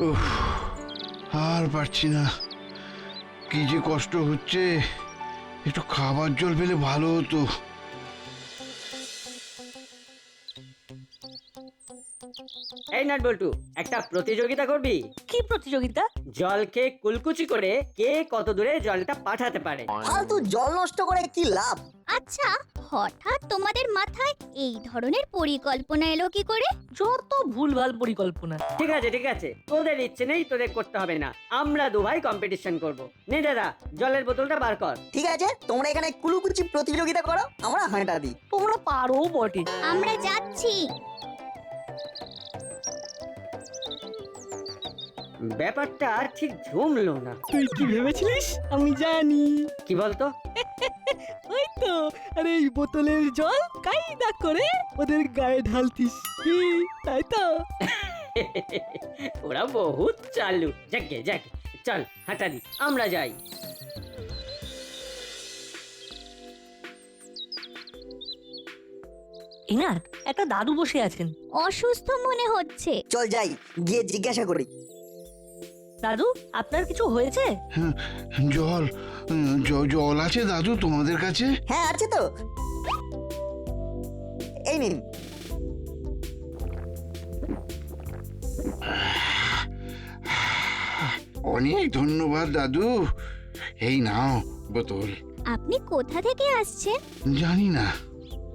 উফ, আর পারছি না, কি যে কষ্ট হচ্ছে। একটু খাবার জল পেলে ভালো হতো। এই নাট বল্টু, একটা প্রতিযোগিতা করবি? কি প্রতিযোগিতা? জলকে কুলকুচি করে কে কত দূরে জলটা পাঠাতে পারে। ফালতু জল নষ্ট করে কি লাভ? আচ্ছা, হঠাৎ তোমাদের মাথায় এই ধরনের পরিকল্পনা এলো কি করে? যত ভুলভাল পরিকল্পনা। ঠিক আছে ঠিক আছে, তোদের ইচ্ছে নেই, তোদের করতে হবে না। আমরা দু ভাই কম্পিটিশন করব। নে দাদা, জলের বোতলটা বার কর। ঠিক আছে, তোমরা এখানে কুলুকুচি প্রতিযোগিতা করো, আমরা হাঁটা দিই। তোমরা পারো বটে। আমরা যাচ্ছি। ব্যাপারটা ঠিক জমলো না। তুই কি ভেবেছিলিস আমি জানি? কি বলতো? ওই তো, আরে এই বোতলের জল কায়দা করে ওদের গায়ে ঢালতিস কি, তাই তো? ওরা বহুত চালু। যাকে যাকে, চল হাঁটা দি, আমরা যাই। এনার একটা দাদু বসে আছেন। অসুস্থ মনে হচ্ছে। চল যাই, গিয়ে জিজ্ঞাসা করি। দাদু, আপনার কিছু হয়েছে? হ্যাঁ, জল জল আছে দাদু তোমাদের কাছে? হ্যাঁ আছে তো, এই নিন। অনেক ধন্যবাদ দাদু, এই নাও বোতল। আপনি কোথা থেকে আসছেন? জানি না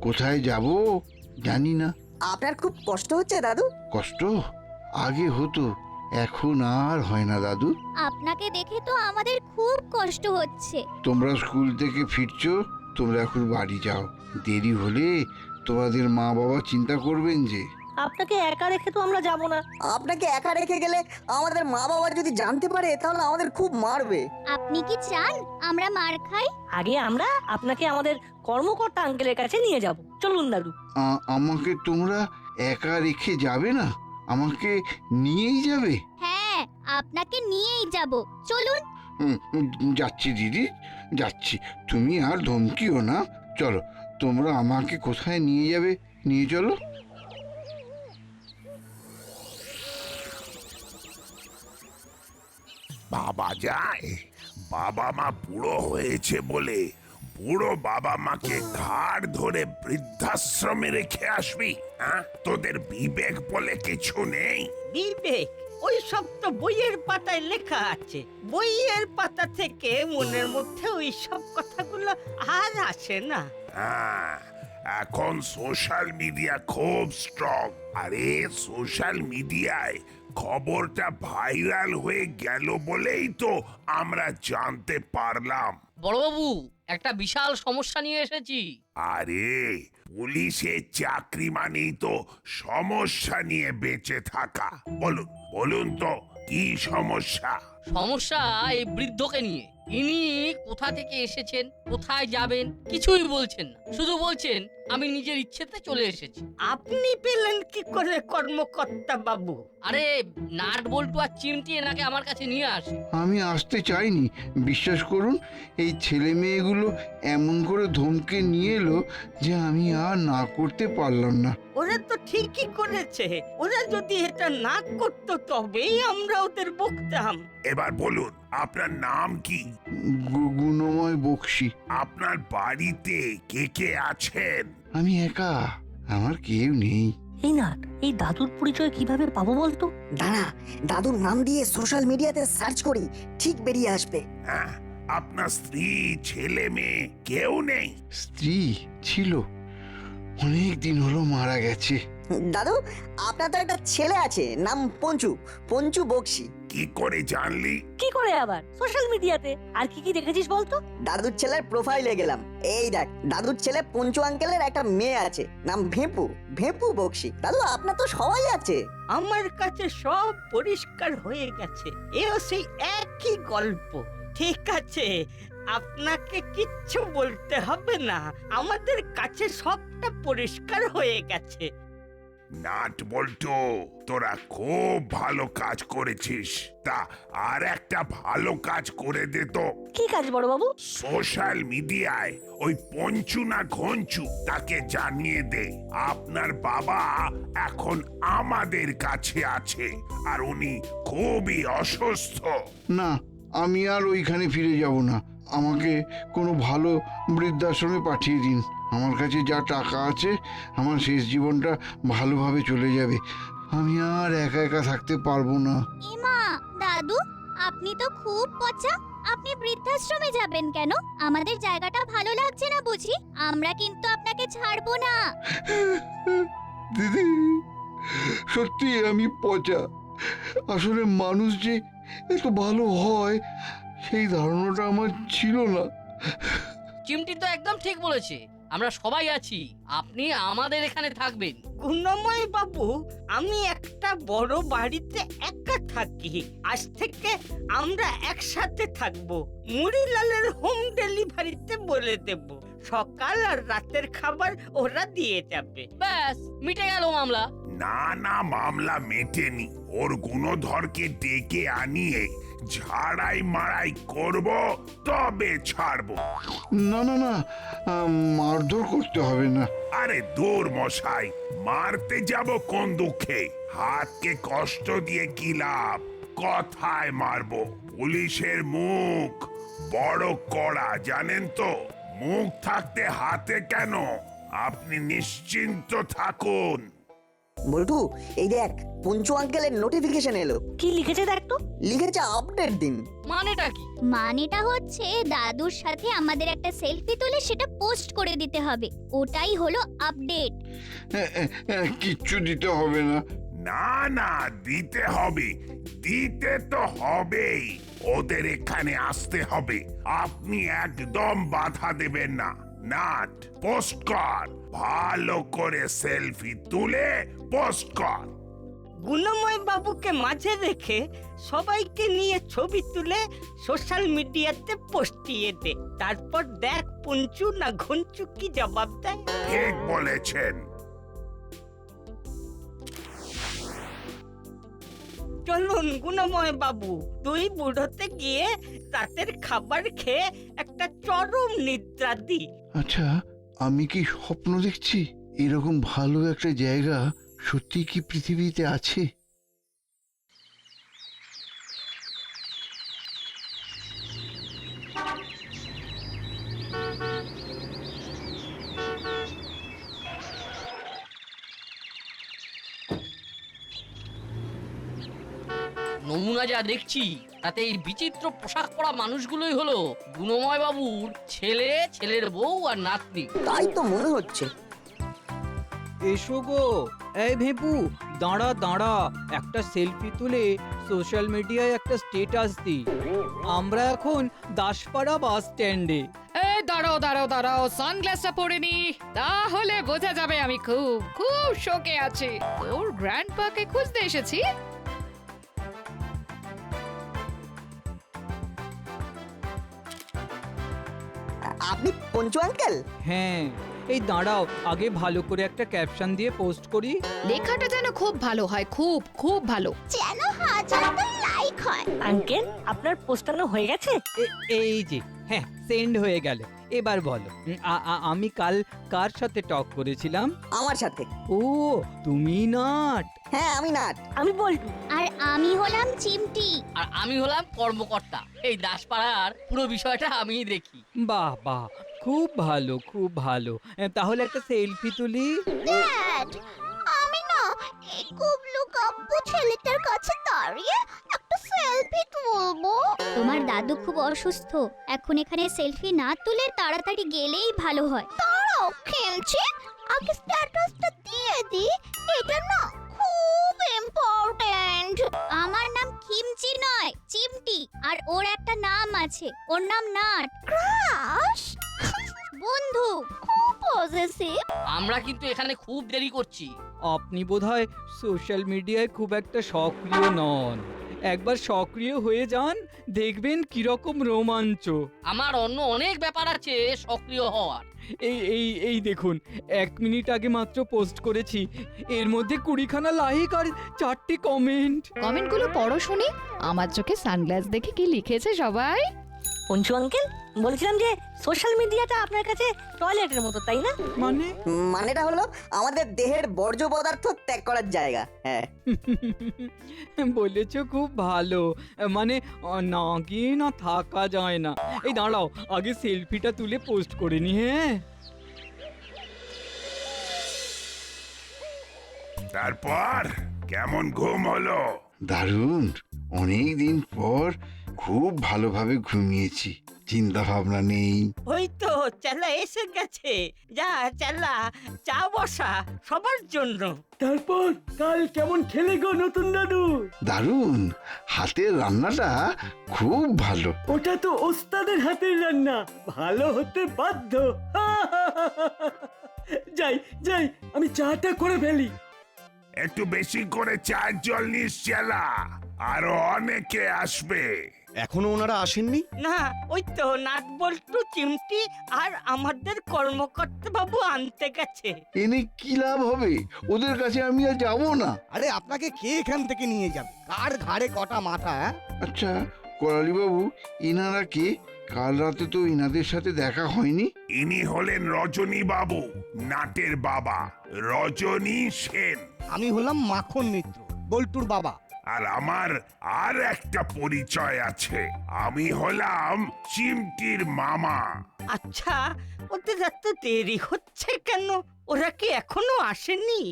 কোথায় যাব, জানি না। আপনার খুব কষ্ট হচ্ছে দাদু? কষ্ট আগে হতো, এখন আর হয় না দাদু। আপনাকে দেখে তো আমাদের খুব কষ্ট হচ্ছে। তোমরা স্কুল থেকে ফিরছো, তোমরা এখন বাড়ি যাও। দেরি হলে তোমাদের মা বাবা চিন্তা করবেন যে। আপনাকে একা রেখে তো আমরা যাব না। আপনাকে একা রেখে গেলে আমাদের মা বাবা যদি জানতে পারে তাহলে আমাদের খুব মারবে। আপনি কি চান আমরা মার খাই? আগে আমরা আপনাকে আমাদের কর্মকর্তা আঙ্কেলের কাছে নিয়ে যাব। চলুন দাদু। আমাকে তোমরা একা রেখে যাবে না, আমাকে নিয়েই যাবে? হ্যাঁ, আপনাকে নিয়েই যাব, চলুন। যাচ্ছি দিদি, যাচ্ছি। তুমি আর ধমকিও না, চলো। তোমরা আমাকে কোথায় নিয়ে যাবে, নিয়ে চলো। বাবা যায়, বাবা মা বুড়ো হয়েছে বলে বুড়ো বাবা মাকে ঘাড় ধরে বৃদ্ধাশ্রমে রেখে আসবি? হ্যাঁ, তোদের বিবেক বলে কিছু নেই? বিবেক? ওই সব তো বইয়ের পাতায় লেখা আছে। বইয়ের পাতা থেকে মনের মধ্যে ওই সব কথাগুলো আর আসে না। হ্যাঁ, এখন সোশ্যাল মিডিয়া খুব স্ট্রং। আরে সোশ্যাল মিডিয়ায় খবরটা ভাইরাল হয়ে গেল বলেই তো আমরা জানতে পারলাম। বড়বাবু, একটা বিশাল সমস্যা নিয়ে এসেছি। আরে পুলিশের চাকরি মানেই তো সমস্যা নিয়ে বেঁচে থাকা। বলুন বলুন তো কি সমস্যা? সমস্যা এই বৃদ্ধকে নিয়ে। ইনি কোথা থেকে এসেছেন, কোথায় যাবেন কিছুই বলছেন না, শুধু বলছেন আমি নিজের ইচ্ছেতে চলে এসেছি। আপনি পেলেন কি করে কর্মকর্তা বাবু? আরে নাট বল্টু আর চিমটি এনাকে আমার কাছে নিয়ে আসে। আমি আসতে চাইনি, বিশ্বাস করুন। এই ছেলে মেয়েগুলো এমন করে ধমকে নিয়ে এলো যে আমি আর না করতে পারলাম না। ওরা তো ঠিকই করেছে। ওরা যদি এটা না করতো তবেই আমরা ওদের বকতাম। এবার বলুন আপনার নাম কি? গুণময় বক্সি। আপনার বাড়িতে কে কে আছেন? আমি একা, আমার কেউ নেই। এই না, এই দাদুর পরিচয় কিভাবে পাবো বলতো? দাঁড়া, দাদুর নাম দিয়ে সোশ্যাল মিডিয়াতে সার্চ করি, ঠিক বেরিয়ে আসবে। হ্যাঁ, আপনার স্ত্রী ছেলে মেয়ে কেউ নেই? স্ত্রী ছিল, অনেক দিন হলো মারা গেছে। দাদু, আপনার তো একটা ছেলে আছে, নাম পঞ্চু, পঞ্চু বক্সি। কি করে জানলি? কি করে আবার? সোশ্যাল মিডিয়াতে। আর কি কি দেখেছিস বলতো? দাদুর ছেলের প্রোফাইলে গেলাম, এই দেখ, দাদুর ছেলে পঞ্চু আঙ্কেলের একটা মেয়ে আছে, নাম ভেপু, ভেপু বক্সি। দাদু আপনার তো সবাই আছে। আমার কাছে সব পরিষ্কার হয়ে গেছে। এও সেই একই গল্প। ঠিক আছে, আপনাকে কিচ্ছু বলতে হবে না, আমাদের কাছে সবটা পরিষ্কার হয়ে গেছে। নাট বল্টু, তোরা খুব ভালো কাজ করেছিস। তা আর একটা ভালো কাজ করে দে তো। কি কাজ বড় বাবু? সোশ্যাল মিডিয়ায় ওই পঞ্চু না ঘঞ্চু তাকে জানিয়ে দে আপনার বাবা এখন আমাদের কাছে আছে আর উনি খুবই অসুস্থ। না, আমি আর ওইখানে ফিরে যাব না। আমাকে কোনো ভালো বৃদ্ধাশ্রমে পাঠিয়ে দিন। আমার কাছে যা টাকা আছে, আমার শেষ জীবনটা ভালোভাবে চলে যাবে। আমি আর একা একা থাকতে পারবো না। এমা, দাদু, আপনি তো খুব পচা। আপনি বৃদ্ধাশ্রমে যাবেন কেন? আমাদের জায়গাটা ভালো লাগছে না বুঝি? আমরা কিন্তু আপনাকে ছাড়বো না। দিদি, সত্যি আমি পচা। আসলে মানুষ যে এত ভালো হয় সেই ধারণাটা আমার ছিল না। চিমটি তো একদম ঠিক বলেছে, আমরা সবাই আছি, আপনি আমাদের এখানে থাকবেন। গুণময় বাবু, আমি একটা বড় বাড়িতে একা থাকি। আজ থেকে আমরা একসাথে থাকবো। মুড়িলালের হোম ডেলিভারিতে বলে দেব, সকাল আর রাতের খাবার ওরা দিয়ে যাবে। ব্যাস, মিটে গেল মামলা। না না, মামলা মেটেনি। ওর গুণধরকে ডেকে আনিয়ে ঝাড়াই মারাই করব, তবে ছাড়বো। না না না, মারধর করতে হবে না। আরে দূর মশাই, মারতে যাব কোন দুঃখে? হাতকে কষ্ট দিয়ে কি লাভ? কথায় মারবো। পুলিশের মুখ বড় কড়া, জানেন তো। মুখ থাকতে হাতে কেন? আপনি নিশ্চিন্ত থাকুন। বল্টু, এই দেখ পঞ্চু আঙ্কেলের নোটিফিকেশন এলো। কি লিখেছে দেখ তো। লিখেছে আপডেট দিন। মানেটা কি? মানেটা হচ্ছে দাদুর সাথে আমাদের একটা সেলফি তুলে সেটা পোস্ট করে দিতে হবে। ওটাই হলো আপডেট। কিচ্ছু দিতে হবে না। না না, দিতে হবে, দিতে তো হবেই। ওদের এখানে আসতে হবে। আপনি একদম বাধা দেবেন না। নাট, পোস্ট কর, ভালো করে সেলফি তুলে পোস্ট কর। গুণময় বাবুকে মাঝে রেখে সবাইকে নিয়ে ছবি তুলে সোশ্যাল মিডিয়াতে পোস্টিয়ে দে। তারপর দেখ পঞ্চু না ঘঞ্চু কি জবাব দেয়। ঠিক বলেছেন। চলুন গুণময় বাবু, তুই বুড়োতে গিয়ে রাতের খাবার খেয়ে একটা চরম নিদ্রা দি। আচ্ছা, আমি কি স্বপ্ন দেখছি? এরকম ভালো একটা জায়গা সত্যি কি পৃথিবীতে আছে? নমুনা যা দেখছি তাতে এই বিচিত্র পোশাক পরা মানুষগুলোই হলো গুণময় বাবুর ছেলে, ছেলের বউ আর নাতনি। তাই তো মনে হচ্ছে। এসো গো, এই ভেপু, দাঁড়া দাঁড়া, একটা সেলফি তুলে সোশ্যাল মিডিয়ায় একটা স্ট্যাটাস দি। আমরা এখন দাসপাড়া বাস স্ট্যান্ডে। এই দাঁড়াও দাঁড়াও দাঁড়াও, সানগ্লাসটা পরে নি, তাহলে বোঝা যাবে আমি খুব খুব শোকে আছি। তোর গ্র্যান্ডপাকে খুঁজতে এসেছি। আপনি পঞ্চু আঙ্কেল? হ্যাঁ, এই দাঁড়াও, আগে ভালো করে একটা ক্যাপশন দিয়ে পোস্ট করি। লেখাটা যেন খুব ভালো হয়, খুব খুব ভালো। যেন হাজারটা লাইক হয়। আঙ্কেল, আপনার পোস্টানো হয়ে গেছে? এই যে, হ্যাঁ, সেন্ড হয়ে গেল। এবার বলো, আমি কাল কার সাথে টক করেছিলাম? আমার সাথে। ও, তুমি নাট। হ্যাঁ, আমি নাট। আমি বলটু। আর আমি হলাম চিমটি। আর আমি হলাম কর্মকর্তা। এই দাসপাড়ার পুরো বিষয়টা আমিই দেখি। বাহ বাহ, খুব ভালো খুব ভালো। তাহলে একটা সেলফি তুলি। ড্যাড, আমি না এই কুবলু কাব্বু ছেলেটার কাছে দাঁড়িয়ে একটা সেলফি তুলবো। তোমার দাদু খুব অসুস্থ, এখন এখানে সেলফি না তুলে তাড়াতাড়ি গেলেই ভালো হয়। দাঁড়াও খেলছি, আগে স্ট্যাটাসটা দিয়ে দি। এটা না খুব ইম্পর্টেন্ট। আমার নাম খিমচি নয়, চিমটি। আর ওর একটা নাম আছে, ওর নাম নাট। ক্রাশ, বন্ধু, খুব পজেসিভ। আমরা কিন্তু এখানে খুব দেরি করছি। আপনি বোধহয় সোশ্যাল মিডিয়ায় খুব একটা সক্রিয় নন। একবার সক্রিয় হয়ে যান, দেখবেন কিরকম রোমাঞ্চ। আমার অন্য অনেক ব্যাপার আছে সক্রিয় হওয়ার। এই দেখুন 1 মিনিট আগে মাত্র পোস্ট করেছি, এর মধ্যে 20খানা লাইক আর 4টি কমেন্ট। কমেন্টগুলো পড়ো শুনি। আমার চোখে সানগ্লাস দেখে কি লিখেছে সবাই? পঞ্চু আঙ্কেল, বলছিলাম যে সোশ্যাল মিডিয়াটা আপনার কাছে টয়লেটের মতো, তাই না? মানে মানেটা হলো আমাদের দেহের বর্জ্য পদার্থ ত্যাগ করার জায়গা। হ্যাঁ, বলেছ খুব ভালো, মানে না গিয়ে না থাকা যায় না। এই দাঁড়াও, আগে সেলফিটা তুলে পোস্ট করে নি। হ্যাঁ, তারপর কেমন ঘুম হলো? দারুণ, অনেক দিন পর খুব ভালোভাবে ঘুমিয়েছি, চিন্তা ভাবনা নেই। ওই তো চেলা এসে গেছে। যা চেলা, চা বসা সবার জন্য। তারপর কাল কেমন খেলে গো নতুন দাদু? দারুণ, হাতের রান্নাটা খুব ভালো। ওটা তো ওস্তাদের হাতের রান্না, ভালো হতে বাধ্য। যাই যাই, আমি চাটা করে ফেলি। একটু বেশি করে চায়ের জল নিস চেলা, আরো অনেকে আসবে। এখনো ওনারা আসেননি? না, ওই তো নাট বল্টু, চিমটি আর আমাদের কর্মকর্তা বাবু আনতে গেছে। এনে কি লাভ হবে? ওদের কাছে আমি আর যাবো না। আরে আপনাকে কে এখান থেকে নিয়ে যাবে? কার ঘাড়ে কটা মাথা? আচ্ছা করালি বাবু, ইনারা কে? কাল রাতে তো ইনাদের সাথে দেখা হয়নি। ইনি হলেন রজনী বাবু, নাটের বাবা রজনী সেন। আমি হলাম মাখন মিত্র, বল্টুর বাবা। আর আমার আর একটা পরিচয় আছে, আমি হলাম চিমটির মামা। আচ্ছা, ওদের এত দেরি হচ্ছে কেন? ওরা কি এখনো আসেনি?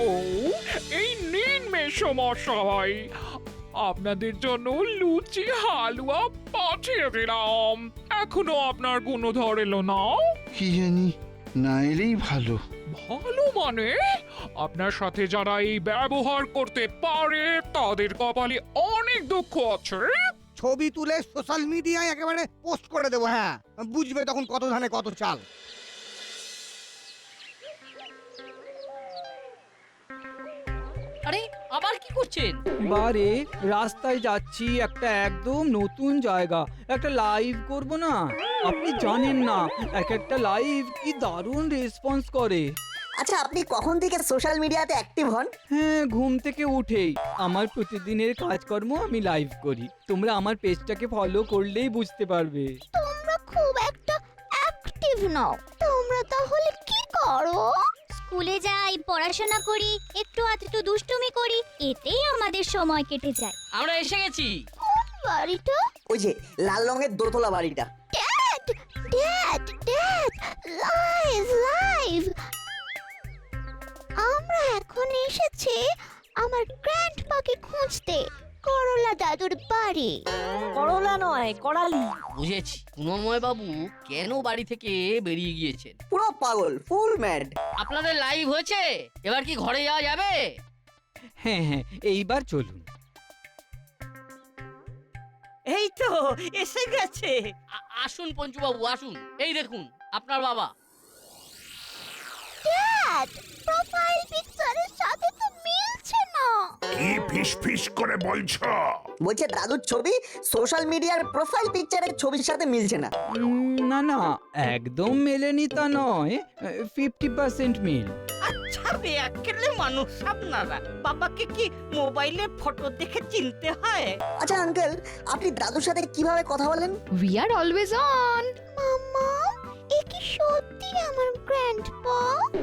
ও, এই নিন মেসমশাই, আপনাদের জন্য লুচি হালুয়া পাঠিয়ে দিলাম। এখনো আপনার গুণধর এলো না? কি জানি, না এলেই ভালো। ভালো মানে আপনার সাথে যারা এই ব্যবহার করতে পারে তাদের কপালে অনেক দুঃখ আছে। ছবি তুলে সোশ্যাল মিডিয়ায় একেবারে পোস্ট করে দেবো। হ্যাঁ, বুঝবে তখন কত ধানে কত চাল। আরে আবার কি করছেন? বারে রাস্তায় যাচ্ছি, একটা একদম নতুন জায়গা, একটা লাইভ করব না? আপনি জানেন না এক একটা লাইভ কি দারুণ রেসপন্স করে। আচ্ছা, আপনি কখন থেকে সোশ্যাল মিডিয়াতে অ্যাক্টিভ হন? হ্যাঁ, ঘুম থেকে উঠেই আমার প্রতিদিনের কাজকর্ম আমি লাইভ করি। তোমরা আমার পেজটাকে ফলো করলেই বুঝতে পারবে। তোমরা খুব একটা অ্যাক্টিভ নও। তোমরা তাহলে কি করো? স্কুলে যাই, পড়াশোনা করি, একটু আধটু দুষ্টুমি করি, এতেই আমাদের সময় কেটে যায়। আমরা এসে গেছি। কোন বাড়িটা? ওই যে লাল রঙের দোতলা বাড়িটা। Dad, dad, dad, live, live. আমরা এখন এসেছি আমার গ্র্যান্ডপাকে খুঁজতে, করলা দাদুর বাড়ি। করলা নয়, করালি। বুঝেছি, পুনর্ময় বাবু কেন বাড়ি থেকে বেরিয়ে গিয়েছেন। পুরো পাগল, ফুল ম্যাড। আপনাদের লাইভ হয়েছে, এবার কি ঘরে যাওয়া যাবে? হ্যাঁ হ্যাঁ, এইবার চলুন। এই তো এসে গেছে। আসুন পঞ্চু বাবু, আসুন। এই দেখুন আপনার বাবা। ড্যাড, প্রোফাইল পিকচারের সাথে তো মিলছে না। কি ফিস ফিস করে বলছো? বলছে দাদুর ছবি সোশ্যাল মিডিয়ার প্রোফাইল পিকচারের ছবির সাথে মিলছে না। না না, একদম মেলেনি তা নয়, 50% মিল। আচ্ছা, বেয়াক্কেলে মানুষ আপনারা। বাবাকে কি মোবাইলে ফটো দেখে চিনতে হয়? আচ্ছা আঙ্কেল, আপনি দাদুর সাথে কিভাবে কথা বলেন? We are always on. মাম্মা, এ কি সত্যি আমার গ্র্যান্ডপা?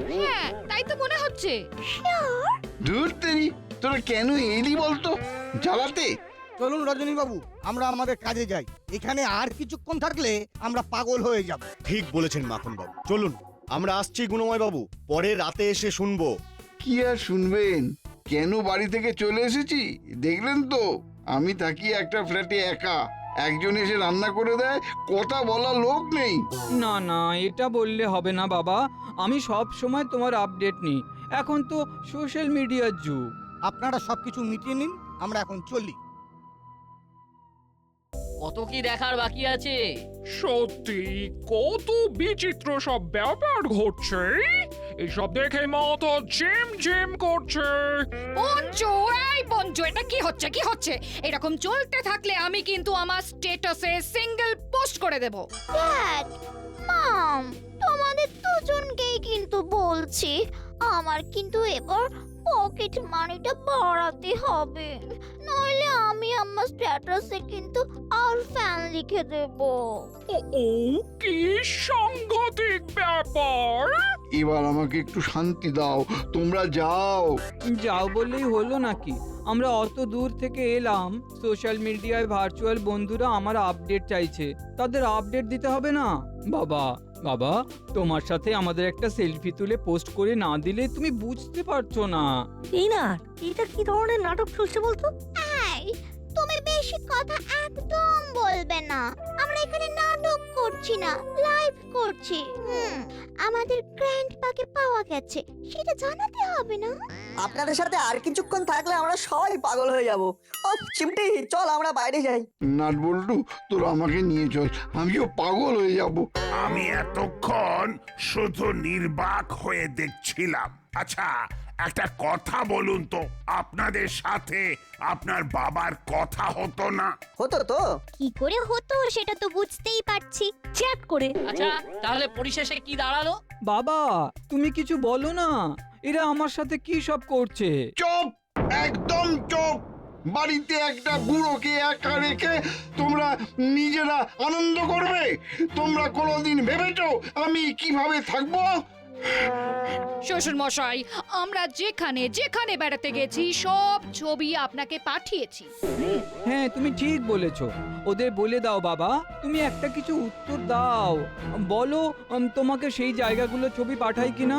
হ্যাঁ, তাই তো মনে হচ্ছে। শিওর? দূর তেরি, তোরা কেন এলি বলতো? জ্বালাতে। চলুন রজনী বাবু, আমরা আমাদের কাজে যাই। এখানে আর কিছুক্ষণ থাকলে আমরা পাগল হয়ে যাব। ঠিক বলেছেন মাখন বাবু, চলুন আমরা আসছি গুণময় বাবু, পরে রাতে এসে শুনবো। কি আর শুনবেন, কেন বাড়ি থেকে চলে এসেছি দেখলেন তো? আমি থাকি একটা ফ্ল্যাটে একা, একজন এসে রান্না করে দেয়, কথা বলার লোক নেই। না না, এটা বললে হবে না বাবা, আমি সব সময় তোমার আপডেট নিই। এখন তো সোশ্যাল মিডিয়ার যুগ। আপনারা সবকিছু মিটিয়ে নিন, আমরা এখন চলি। কত কি দেখার বাকি আছে। সত্যি কত বিচিত্র সব ব্যাপার ঘটছে। এইসব দেখে মাথা জিম জিম করছে। পঞ্চু, এই পঞ্চু, এটা কি হচ্ছে, কি হচ্ছে? এরকম চলতে থাকলে আমি কিন্তু আমার স্ট্যাটাসে সিঙ্গেল পোস্ট করে দেব। ড্যাড, মম, তোমরা তোমাদের দুজনকেই কিন্তু বলছি, আমার কিন্তু এবার পকেট মানিটা বাড়াতে হবে, নইলে আমি আমার স্ট্যাটাসে কিন্তু আর ফ্যান লিখে দেব। ও কি সাংঘাতিক ব্যাপার! এবার আমাকে একটু শান্তি দাও, তোমরা যাও। যাও বললেই হলো নাকি? আমরা অত দূর থেকে এলাম, সোশ্যাল মিডিয়ায় ভার্চুয়াল বন্ধুরা আমার আপডেট চাইছে, তাদের আপডেট দিতে হবে না? বাবা বাবা, তোমার সাথে আমাদের একটা সেলফি তুলে পোস্ট করে না দিলে তুমি বুঝতে পারছো না। এই না, এটা কি ধরনের নাটক চলছে বলতো? এই, তুমি বেশি কথা একদম বলবে না। আমরা এখানে নাটক করছি না, লাইভ করছি। আমাদের গ্র্যান্ডপাকে পাওয়া গেছে, সেটা জানাতে হবে না? আপনাদের সাথে আর কিছুক্ষণ থাকলে আমরা সবাই পাগল হয়ে যাব। ও চিমটি, চল আমরা বাইরে যাই। নাট বল্টু, তোরা আমাকে নিয়ে চল, আমিও পাগল হয়ে যাব। আমি এতক্ষণ শুধু নির্বাক হয়ে দেখছিলাম। আচ্ছা, একটা কথা বলুন তো, আপনাদের সাথে আপনার বাবার কথা হতো না? হতো তো। কি করে হতো সেটা তো বুঝতেই পারছি, চ্যাট করে। আচ্ছা, তাহলে পরিশেষে কি দাঁড়ালো? বাবা, তুমি কিছু বলো না, এরা আমার সাথে কি সব করছে? চুপ, একদম চুপ। বাড়িতে একটা বুড়োকে একা রেখে তোমরা নিজেরা আনন্দ করবে? তোমরা কোনোদিন ভেবেছো আমি কিভাবে থাকবো? শ্বশুর মশাই, আমরা যেখানে যেখানে বেড়াতে গেছি সব ছবি আপনাকে পাঠিয়েছি। হ্যাঁ, তুমি ঠিক বলেছো। ওদের বলে দাও বাবা, তুমি একটা কিছু উত্তর দাও, বলো তোমাকে সেই জায়গাগুলো ছবি পাঠাই কিনা।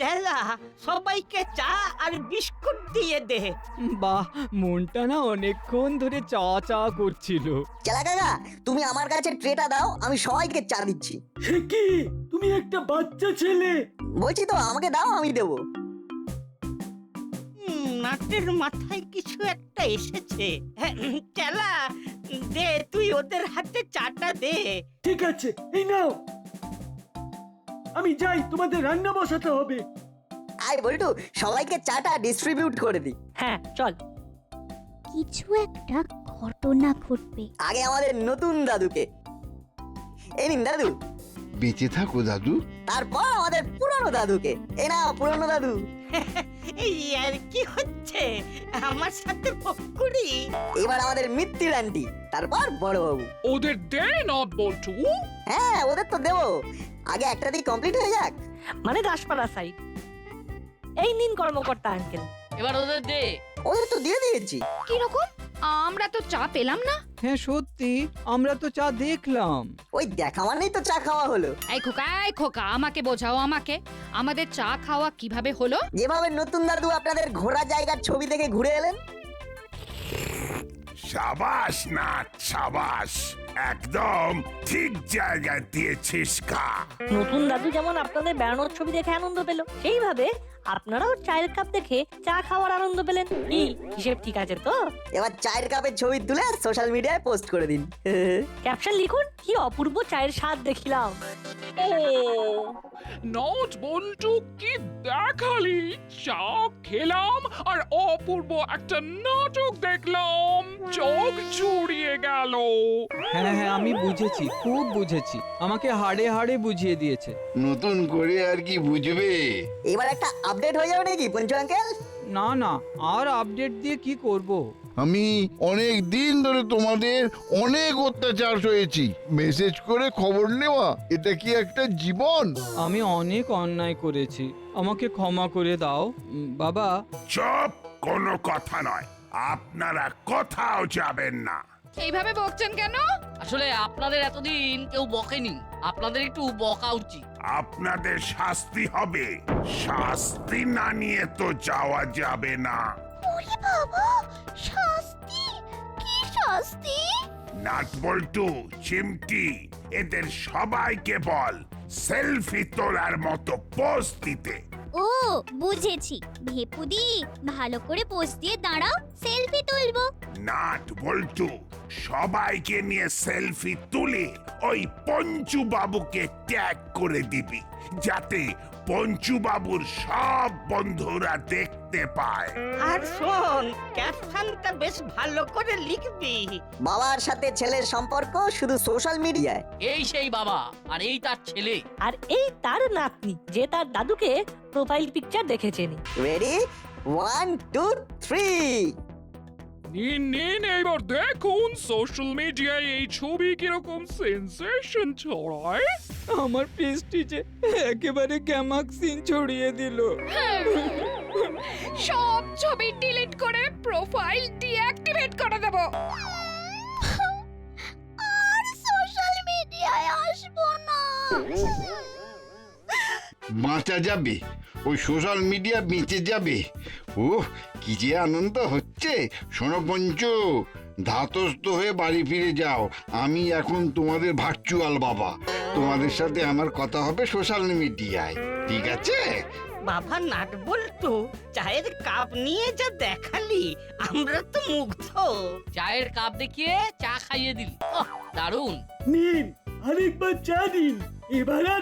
চেলা, সবাইকে চা আর বিস্কুট দিয়ে দে। বাহ, মনটা না অনেকক্ষণ ধরে চা চা করছিল। চেলা কাকা, তুমি আমার কাছে ট্রেটা দাও, আমি সবাইকে চা দিচ্ছি। সে কি, তুমি একটা বাচ্চা ছেলে? বলছি তো, আমাকে দাও, আমি দেবো। নাটের মাথায় কিছু একটা এসেছে। চেলা, দে, তুই ওদের হাতে চাটা দে। ঠিক আছে, এই নাও। আমি যাই, তোমাদের রান্না বসাতে হবে। আয় বল্টু, সবাইকে চাটা ডিস্ট্রিবিউট করে দিই। হ্যাঁ চল। কিছু একটা ঘটনা ঘটবে। আগে আমাদের নতুন দাদুকে। এই নিন দাদু। বেঁচে থাকো দাদু। তারপর আমাদের পুরনো দাদুকে। এই না পুরনো দাদু। এই আর কি হচ্ছে, আমার সাথে পকুড়ি। এবার আমাদের মিত্তির আন্টি, তারপর বড় বাবু। ওদের দে নট বল্টু। হ্যাঁ, ওদের তো দেবো, আগে একটা দিয়ে কমপ্লিট হয়ে যাক। মানে দাসপাড়া সাইড। এই নিন কর্মকর্তা আঙ্কেল। এবার ওদের দে। ওদের তো দিয়ে দিয়েছি। কিরকম? আমরা তো চা পেলাম না। হ্যাঁ সত্যি, আমরা তো চা দেখলাম। ওই দেখা মানেই তো চা খাওয়া হলো। এই খোকা, আমাকে বোঝাও, আমাকে। আমাদের চা খাওয়া কিভাবে হলো? যেভাবে নতুন দাদু আপনাদের ঘোরা জায়গার ছবি দেখে ঘুরে এলেন। সাবাস নাট, সাবাস, একদম ঠিক জায়গায় দিয়েছিস কা। নতুন দাদু যেমন আপনাদের বেড়ানোর ছবি দেখে আনন্দ পেল, সেইভাবে আপনারাও চায়ের কাপ দেখে চা খাওয়ার আনন্দ পেলেন। কি হিসেব ঠিক আছে তো? এবার চায়ের কাপের ছবি তুলে সোশ্যাল মিডিয়ায় পোস্ট করে দিন। ক্যাপশন লিখুন, কি অপূর্ব চায়ের স্বাদ দেখিলাম। ও নট বল্টু, কি দেখালি! চা খেলাম আর অপূর্ব একটা নাটক দেখলাম, চোখ জুড়িয়ে গেল। হ্যাঁ হ্যাঁ, আমি বুঝেছি, খুব বুঝেছি, আমাকে হাড়ে হাড়ে বুঝিয়ে দিয়েছে। নতুন করে আর কি বুঝবে? এবার একটা আপডেট হয়ে যাবে নাকি পঞ্চু আঙ্কেল? না না, আর আপডেট দিয়ে কি করব? আমি অনেক দিন ধরে তোমাদের অনেক অত্যাচার সয়েছি, মেসেজ করে খবর নেওয়া এটা কি একটা জীবন? আমি অনেক অন্যায় করেছি, আমাকে ক্ষমা করে দাও বাবা। চুপ, কোনো কথা নয়, আপনারা কোথাও যাবেন না। এইভাবে বকছেন কেন? আসলে আপনাদের এতদিন কেউ বকেনি, আপনাদের একটু বকা উচিত। আপনাদের শাস্তি হবে, শাস্তি না নিয়ে তো যাওয়া যাবে না। ওরে বাবা, শাস্তি? কি শাস্তি? নাট বল্টু, চিমটি, এদের সবাইকে বল সেলফি তোলার মতো পোজ দিতে। ও বুঝেছি, ভেপুদি ভালো করে পোজ দিয়ে দাঁড়াও, সেলফি তুলবো। নাট বল্টু, সবাইকে নিয়ে সেলফি তুলে ওই পঞ্চু বাবুকে ট্যাগ করে দিবি, যাতে পঞ্চু বাবুর সব বন্ধুরা দেখতে পায়। আর শোন, ক্যাপশনটা বেশ ভালো করে লিখবি। বাবার সাথে ছেলের সম্পর্ক শুধু সোশ্যাল মিডিয়ায়। এই সেই বাবা আর এই তার ছেলে। আর এই তার নাতনি যে তার দাদুকে প্রোফাইল পিকচার দেখেছেন। রেডি 1 2 3। নিন নিন, এবার দেখুন সোশ্যাল মিডিয়ায় এই ছবি কিরকম সেন্সেশন ছড়ায়। আমার প্রেস্টিজে একেবারে গ্যামাক সিন ছড়িয়ে দিল। সব ছবি ডিলিট করে প্রোফাইল ডিঅ্যাক্টিভেট করে দেব। আর সোশ্যাল মিডিয়ায় আসবো না। বাঁচা যাবে, ওই সোশ্যাল মিডিয়া বেঁচে যাবে। ও কি যে আনন্দ হচ্ছে। শোনো পঞ্চু, ধাতস্থ হয়ে বাড়ি ফিরে যাও। আমি এখন তোমাদের ভার্চুয়াল বাবা। তোমাদের সাথে আমার কথা হবে সোশ্যাল মিডিয়ায়, ঠিক আছে? বাবা নাট বলতো, চায়ের কাপ নিয়ে যা দেখালি, আমরা তো মুগ্ধ। চায়ের কাপ দেখিয়ে চা খাইয়ে দিলি, দারুণ। নিন আরেকবার চা দিন, এবার আর